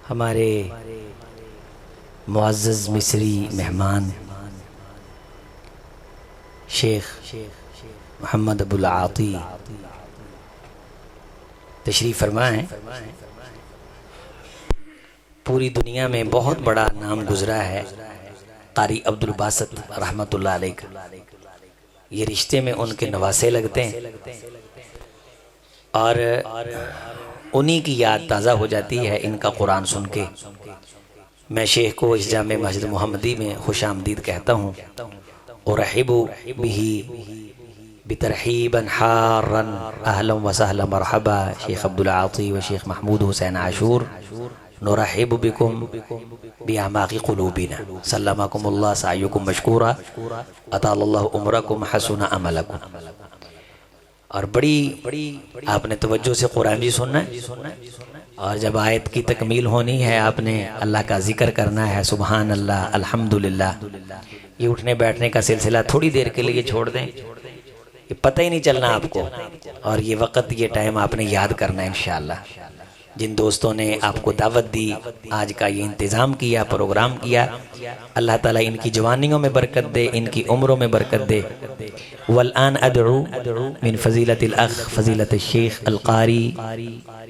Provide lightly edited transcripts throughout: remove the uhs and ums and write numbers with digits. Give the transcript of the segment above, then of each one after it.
हमारे मुअज़्ज़ज़ मिस्री मेहमान शेख मोहम्मद अबुल आती तशरीफ़ फरमा है। पूरी दुनिया में बहुत बड़ा नाम गुजरा है कारी अब्दुल बासित रहमतुल्लाह अलैह का। ये रिश्ते में उनके नवासे लगते हैं और उन्हीं की याद ताज़ा हो जाती है इनका कुरान सुन के। मैं शेख को इस जामे मस्जिद मोहम्मदी में खुश आमदीद कहता हूँ। उरहिबु बिही बितरहीबन हारन अहलन व सहलन मरहबा शेख अब्दुल आती व शेख महमूद हुसैन आशूर नुरहिबु बिकुम बिअमाक़ि क़ुलूबिना सल्लमकुमुल्लाह सअयुकुम मशकूरा अतालल्लाहु उमरकुम हसुना अमलकुम। और बड़ी आपने तवज्जो से कुरान भी सुनना है और जब आयत की तकमील होनी है आपने अल्लाह का जिक्र करना है। सुबहान अल्लाह अल्हम्दुलिल्लाह। ये उठने बैठने का सिलसिला थोड़ी देर के लिए छोड़ दें, ये पता ही नहीं चलना आपको। और ये वक्त ये टाइम आपने याद करना है इंशाअल्लाह। जिन दोस्तों ने आपको दावत दी, आज का ये इंतज़ाम किया, प्रोग्राम किया, अल्लाह ताला इनकी जवानियों में बरकत दे, इनकी उम्रों में बरकत दे। वल्आन अदउ मिन फजीलतिल अख फजीलत शेख अलकारी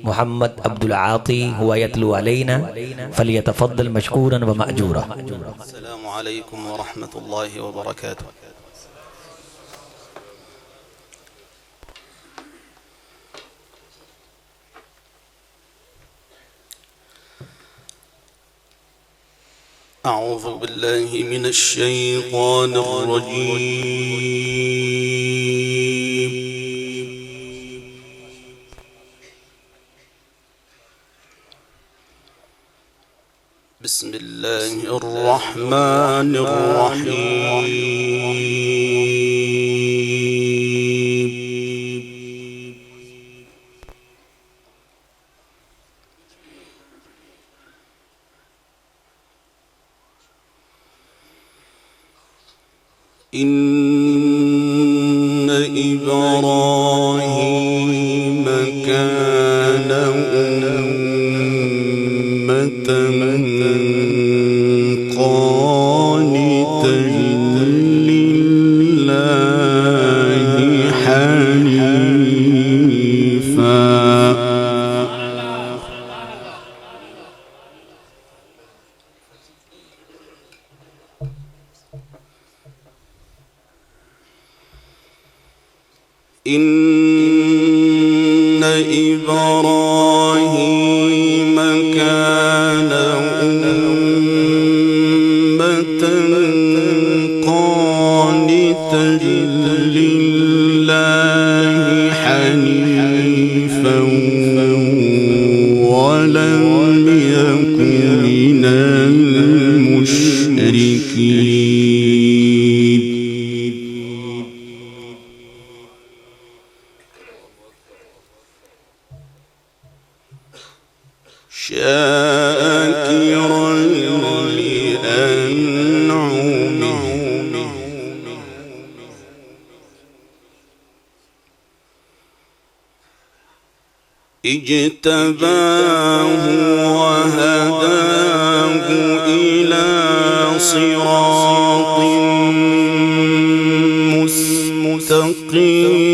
मोहम्मद अब्दुल आती हुवा यतलू अलैना फलियतफद्दल मशकूरन व माजूरा। अस्सलामु अलैकुम व रहमतुल्लाहि व बरकातुहू। أعوذ بالله من الشيطان الرجيم بسم الله الرحمن الرحيم إن إبراهيم كان أمة قانتا لله حنيفا إن إبراهيم كان أمة قانتا لله حنيفا ولم يكن من المشركين شاكرا لأنعمه اجتباه وهداه إلى صراط مستقيم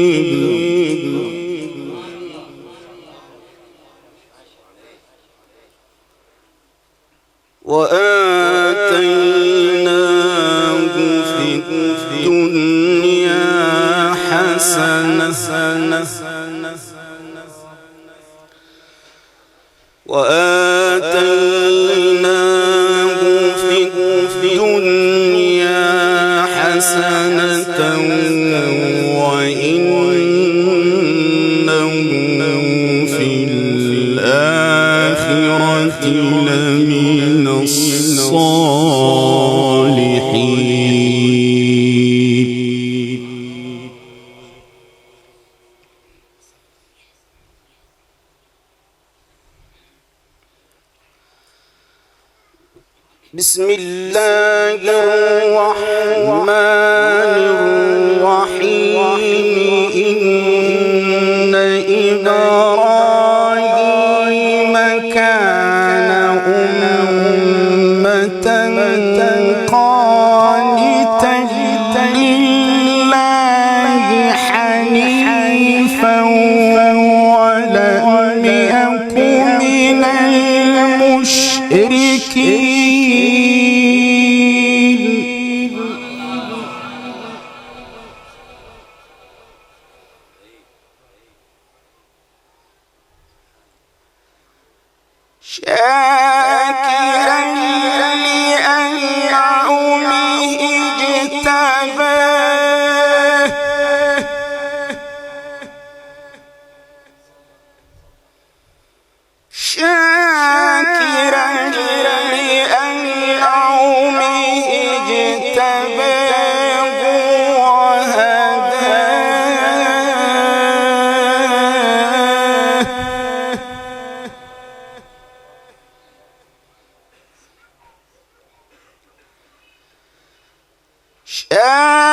وآتيناه في الدنيا حسنة وآتيناه في الدنيا حسنة وإنه في الآخرة لمن الصالحين. بسم الله الرحمن الرحيم. إن إبراهيم كان شاكرا لأنعمه اجتباه شاكرا لأنعمه اجتباه وهداه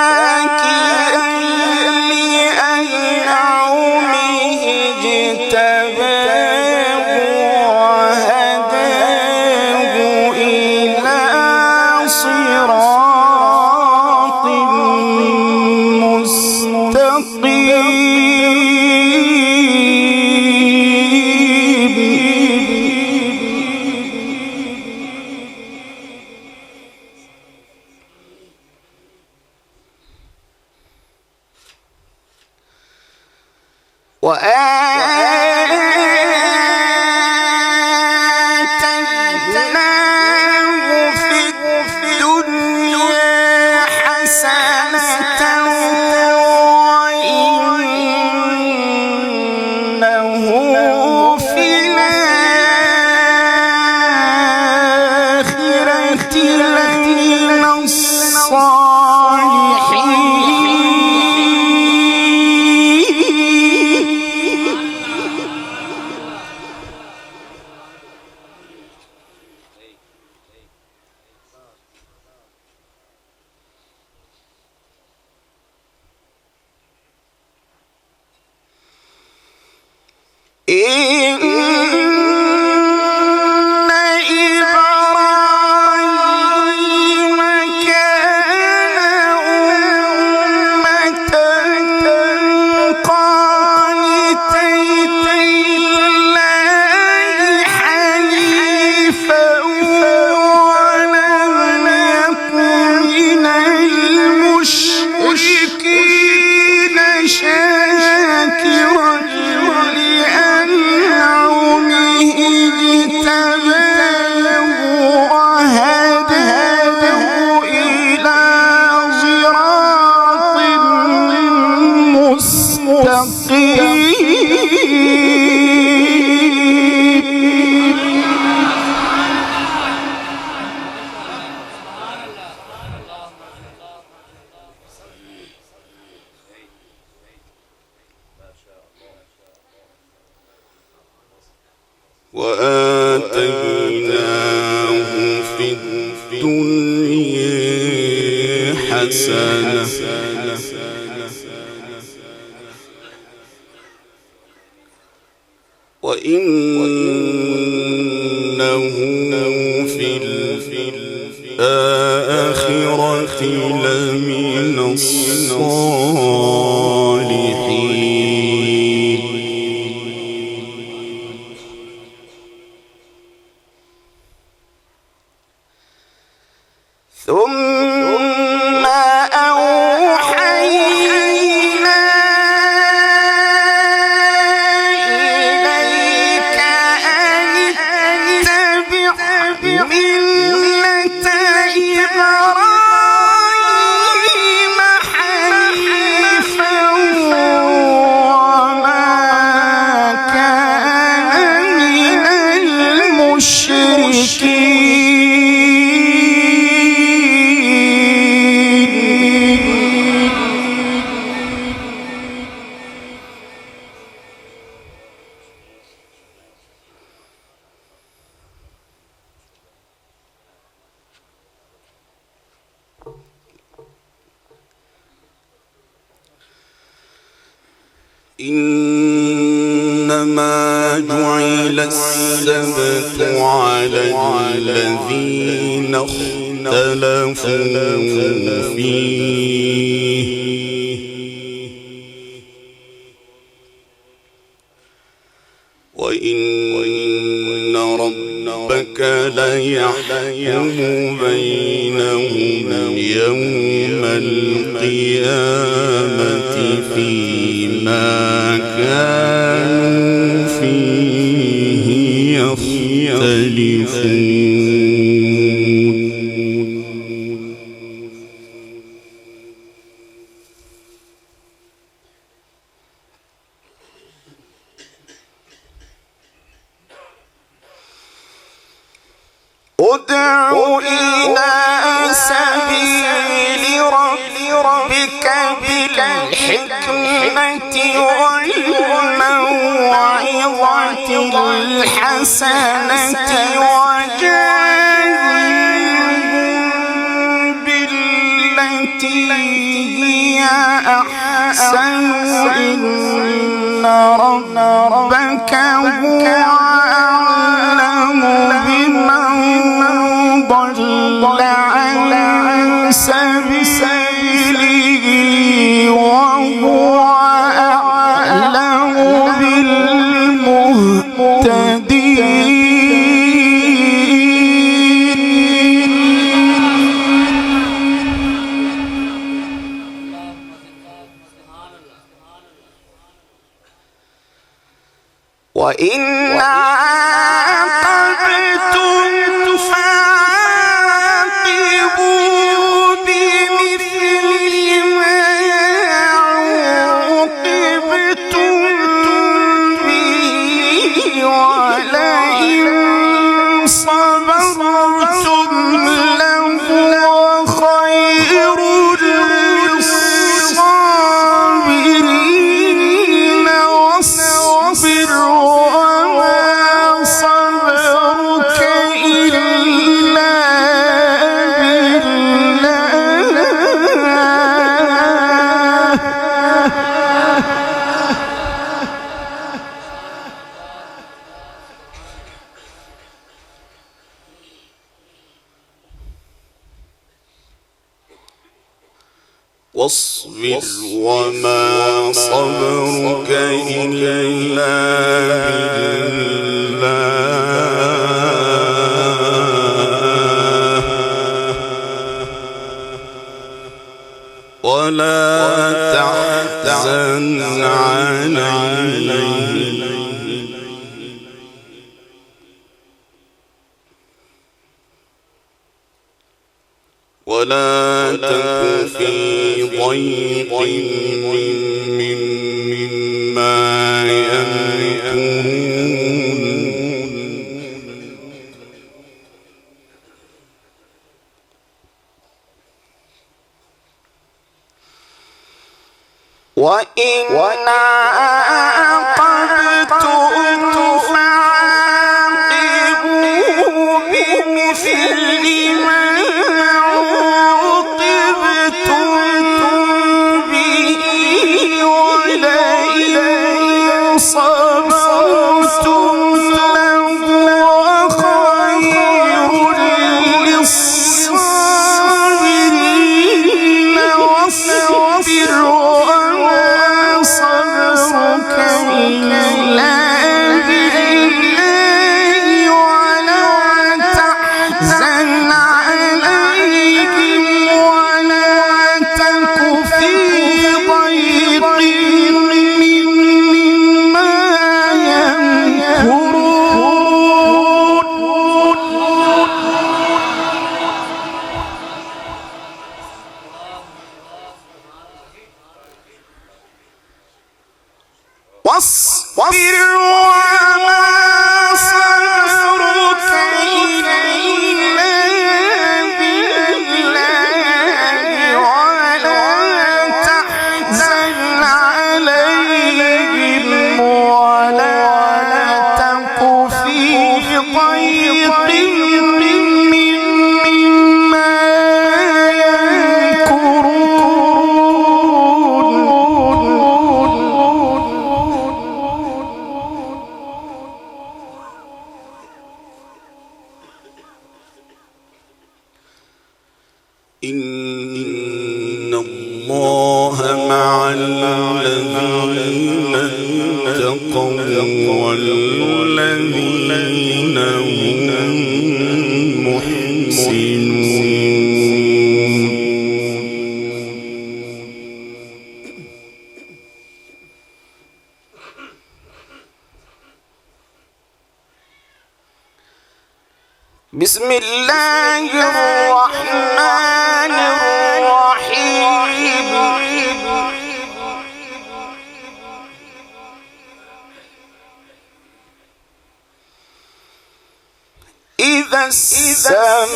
شاكرا لأنعمه اجتباه وهداه إلى صراط وآتيناه في الدنيا حسنة وإنه في الآخرة لمن إن إبراهيم كان أمة قانتا لله حنيفا ولم يكن من المشركين شاكرا لأنعمه اجتباه وهداه إلى صراط مستقيم وآتيناه في الدنيا حسنة وإنه في الآخرة لمن الصالحين ثم أوحينا إليك أن اتبع ملة إبراهيم حنيفا وما كان من المشركين إنما جعل السبت على الذين اختلفوا فيه وإن ربك ليحكم بينهم يوم القيامة فيما كانوا فيه يختلفون يختلفون ادع إلى سبيل ربك بالحكمة والموعظة الحسنة وجادلهم بالتي هي أحسن إن ربك هو أعلم بمن ضل عن سبيله وهو أعلم بالمهتدين. وإن عاقبتم فعاقبوا بمثل ما عوقبتم به ولئن صبرتم لهو خير للصابرين. واصبر وما صبرك إلا واصبر وما صبرك إلا بالله ولا تحزن عليهم ولا تك في ضيق مما يمكرون وإن عاقبتم فعاقبوا بمثل ما عوقبتم به ولئن صبرتم لهو خير للصابرين. واصبر وما صبرك إلا بالله ولا تحزن عليهم ولا تك في ضيق مما يمكرون. واصبر وما صبرك إلا بالله ولا تحزن عليهم ولا تك في ضيق مما إن الله مع الذين اتقوا والذين هم محسنون. بسم الله الرحمن الرحيم إذا السماء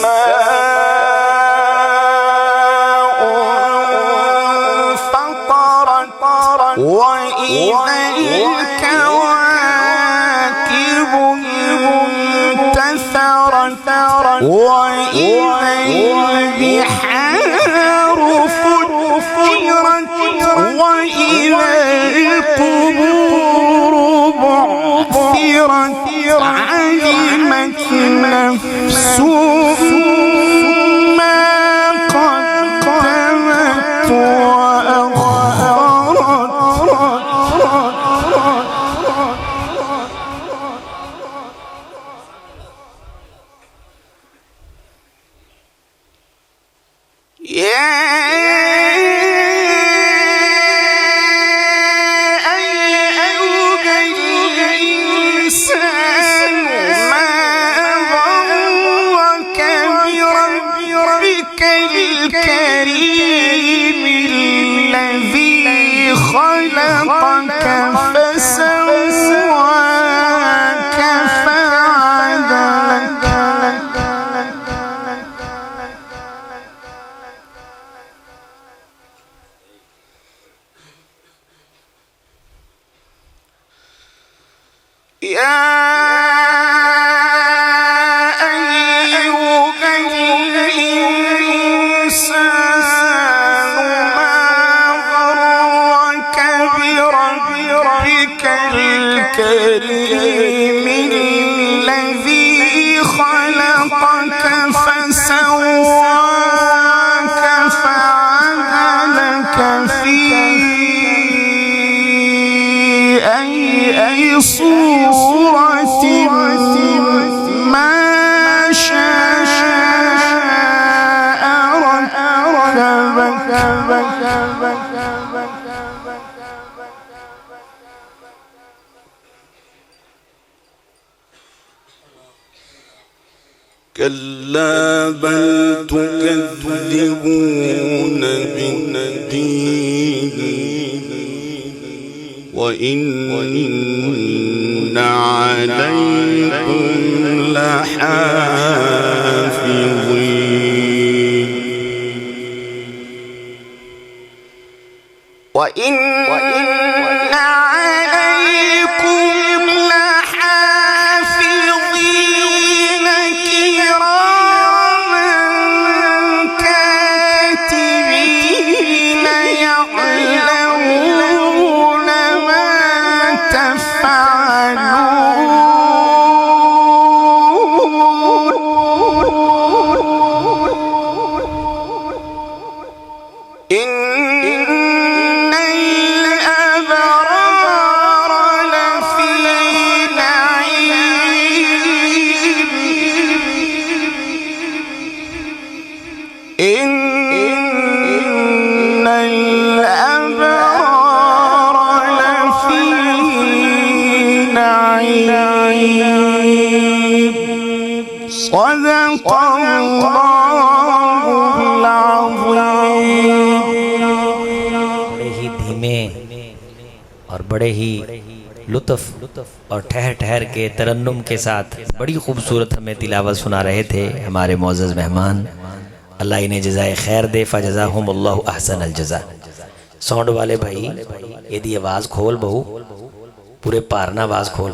انفطرت وإذا الكواكب انتثرت وإذا البحار فجرت وإذا القبور بعثرت علمت نفس ما قدمت خلقك فسواك فعدلك يا الكريم الذي خلقك فسواك فعدلك في أي صورة ما شاء ركبك كلا بل تكذبون بالدين وإن عليكم لحافظين وإن عليكم لحافظين كراما كاتبين يعلمون ما تفعلون إن الأبرار لفي نعيم إن الأبرار لفي نعيم صدق الله العظيم बड़े ही धीमे और बड़े ही लुत्फ और ठहर ठहर के तरन्नुम के साथ बड़ी खूबसूरत हमें तिलावत सुना रहे थे हमारे मोअज़्ज़ज़ मेहमान। अल्लाह इन्हें जज़ाए खैर दे, फ़जज़ाहुमुल्लाहु अहसनल जज़ा। साउंड वाले भाई यदि आवाज़ खोल बहू, पूरे पारना आवाज़ खोल।